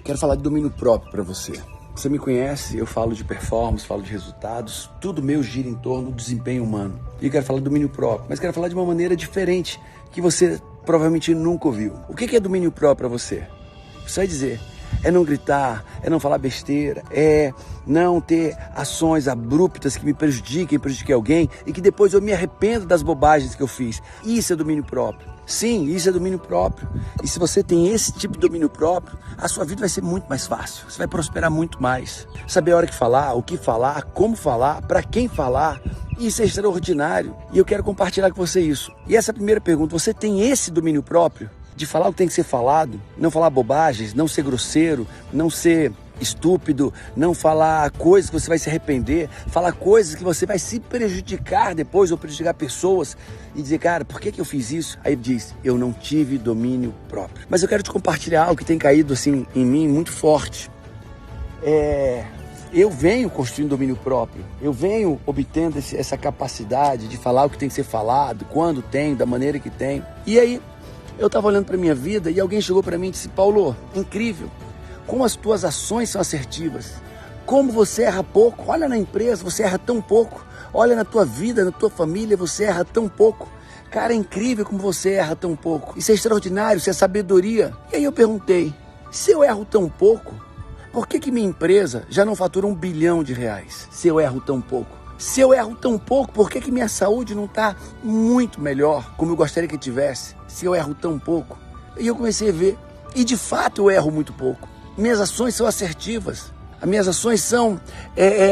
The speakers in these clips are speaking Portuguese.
Quero falar de domínio próprio para você. Você me conhece, eu falo de performance, falo de resultados, tudo meu gira em torno do desempenho humano. E eu quero falar de domínio próprio, mas quero falar de uma maneira diferente, que você provavelmente nunca ouviu. O que é domínio próprio para você? Você vai dizer, é não gritar, é não falar besteira, é não ter ações abruptas que me prejudiquem alguém e que depois eu me arrependo das bobagens que eu fiz. Isso é domínio próprio. Sim, isso é domínio próprio. E se você tem esse tipo de domínio próprio, a sua vida vai ser muito mais fácil. Você vai prosperar muito mais. Saber a hora que falar, o que falar, como falar, para quem falar. Isso é extraordinário. E eu quero compartilhar com você isso. E essa primeira pergunta, você tem esse domínio próprio? De falar o que tem que ser falado, não falar bobagens, não ser grosseiro, não ser estúpido, não falar coisas que você vai se arrepender, falar coisas que você vai se prejudicar depois ou prejudicar pessoas e dizer, cara, por que eu fiz isso? Aí diz, eu não tive domínio próprio. Mas eu quero te compartilhar algo que tem caído assim em mim muito forte. Eu venho construindo domínio próprio, eu venho obtendo essa capacidade de falar o que tem que ser falado, quando tem, da maneira que tem. E aí, eu estava olhando para a minha vida e alguém chegou para mim e disse, Paulo, incrível, como as tuas ações são assertivas, como você erra pouco, olha na empresa, você erra tão pouco, olha na tua vida, na tua família, você erra tão pouco. Cara, é incrível como você erra tão pouco, isso é extraordinário, isso é sabedoria. E aí eu perguntei, se eu erro tão pouco, por que minha empresa já não fatura R$1 bilhão, se eu erro tão pouco? Se eu erro tão pouco, por que minha saúde não está muito melhor, como eu gostaria que tivesse? Se eu erro tão pouco. E eu comecei a ver, e de fato eu erro muito pouco. Minhas ações são assertivas. As minhas ações são,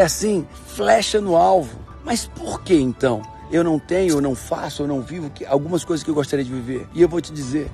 assim, flecha no alvo. Mas por que então? Eu não tenho, eu não faço, eu não vivo algumas coisas que eu gostaria de viver. E eu vou te dizer,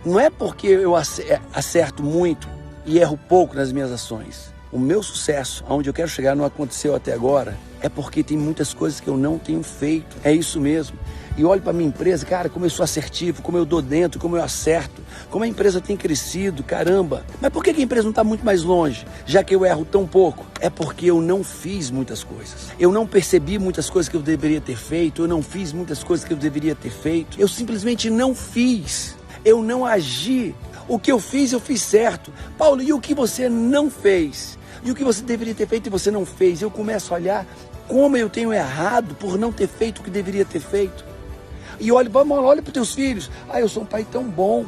não é porque eu acerto muito e erro pouco nas minhas ações. O meu sucesso, aonde eu quero chegar, não aconteceu até agora, é porque tem muitas coisas que eu não tenho feito. É isso mesmo. E olho para minha empresa, cara, como eu sou assertivo, como eu dou dentro, como eu acerto, como a empresa tem crescido, caramba. Mas por que a empresa não está muito mais longe, já que eu erro tão pouco? É porque eu não fiz muitas coisas. Eu não percebi muitas coisas que eu deveria ter feito, eu não fiz muitas coisas que eu deveria ter feito. Eu simplesmente não fiz. Eu não agi. O que eu fiz certo. Paulo, e o que você não fez? E o que você deveria ter feito e você não fez? Eu começo a olhar como eu tenho errado por não ter feito o que deveria ter feito. E olha para os teus filhos. Eu sou um pai tão bom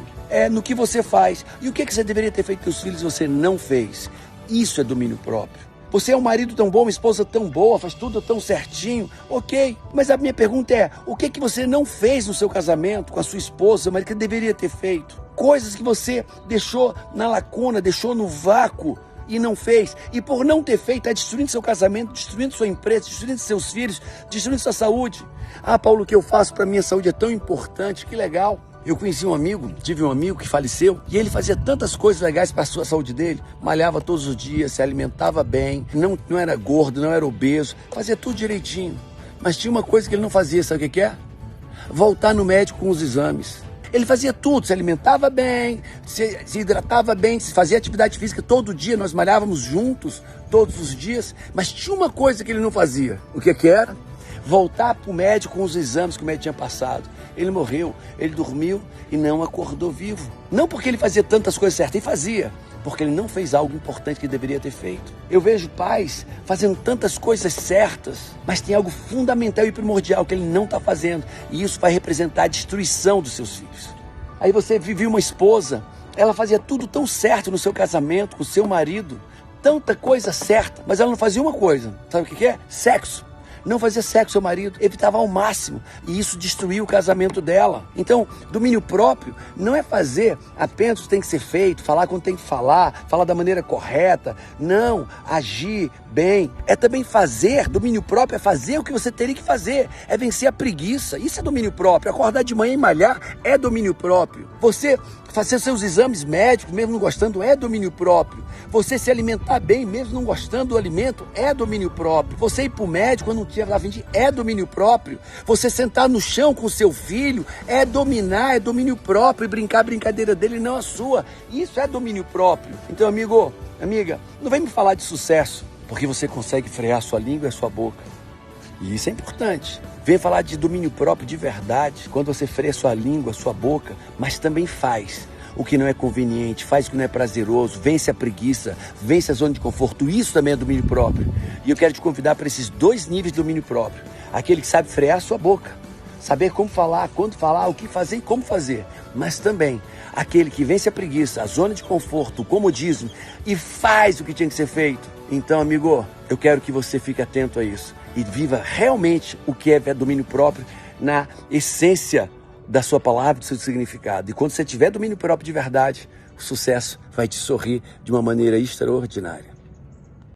no que você faz. E o que você deveria ter feito com os filhos e você não fez? Isso é domínio próprio. Você é um marido tão bom, uma esposa tão boa, faz tudo tão certinho, ok. Mas a minha pergunta é, o que você não fez no seu casamento com a sua esposa, mas que deveria ter feito? Coisas que você deixou na lacuna, deixou no vácuo e não fez. E por não ter feito, está destruindo seu casamento, destruindo sua empresa, destruindo seus filhos, destruindo sua saúde. Paulo, o que eu faço para minha saúde é tão importante, que legal. Eu conheci tive um amigo que faleceu e ele fazia tantas coisas legais para a saúde dele. Malhava todos os dias, se alimentava bem, não era gordo, não era obeso, fazia tudo direitinho. Mas tinha uma coisa que ele não fazia, sabe o que é? Voltar no médico com os exames. Ele fazia tudo, se alimentava bem, se hidratava bem, se fazia atividade física todo dia, nós malhávamos juntos todos os dias, mas tinha uma coisa que ele não fazia. O que era? Voltar para o médico com os exames que o médico tinha passado. Ele morreu, ele dormiu e não acordou vivo. Não porque ele fazia tantas coisas certas, ele fazia, porque ele não fez algo importante que deveria ter feito. Eu vejo pais fazendo tantas coisas certas, mas tem algo fundamental e primordial que ele não está fazendo. E isso vai representar a destruição dos seus filhos. Aí você vivia uma esposa, ela fazia tudo tão certo no seu casamento, com o seu marido, tanta coisa certa, mas ela não fazia uma coisa. Sabe o que é? Sexo. Não fazia sexo com seu marido, evitava ao máximo, e isso destruiu o casamento dela. Então, domínio próprio não é fazer apenas o que tem que ser feito, falar quando tem que falar da maneira correta. Não, agir bem. É também fazer, domínio próprio é fazer o que você teria que fazer, é vencer a preguiça. Isso é domínio próprio. Acordar de manhã e malhar é domínio próprio. Você fazer seus exames médicos, mesmo não gostando, é domínio próprio. Você se alimentar bem, mesmo não gostando do alimento, é domínio próprio. Você ir para o médico quando não tinha lá é domínio próprio. Você sentar no chão com o seu filho, é dominar, é domínio próprio. E brincar a brincadeira dele, não a sua. Isso é domínio próprio. Então, amigo, amiga, não vem me falar de sucesso, porque você consegue frear a sua língua e a sua boca. E isso é importante. Vem falar de domínio próprio de verdade, quando você freia sua língua, sua boca, mas também faz. o que não é conveniente, faz o que não é prazeroso, vence a preguiça, vence a zona de conforto. Isso também é domínio próprio. E eu quero te convidar para esses 2 níveis de domínio próprio. Aquele que sabe frear a sua boca, saber como falar, quando falar, o que fazer e como fazer. Mas também aquele que vence a preguiça, a zona de conforto, o comodismo e faz o que tinha que ser feito. Então, amigo, eu quero que você fique atento a isso e viva realmente o que é domínio próprio na essência da sua palavra, do seu significado. E quando você tiver domínio próprio de verdade, o sucesso vai te sorrir de uma maneira extraordinária.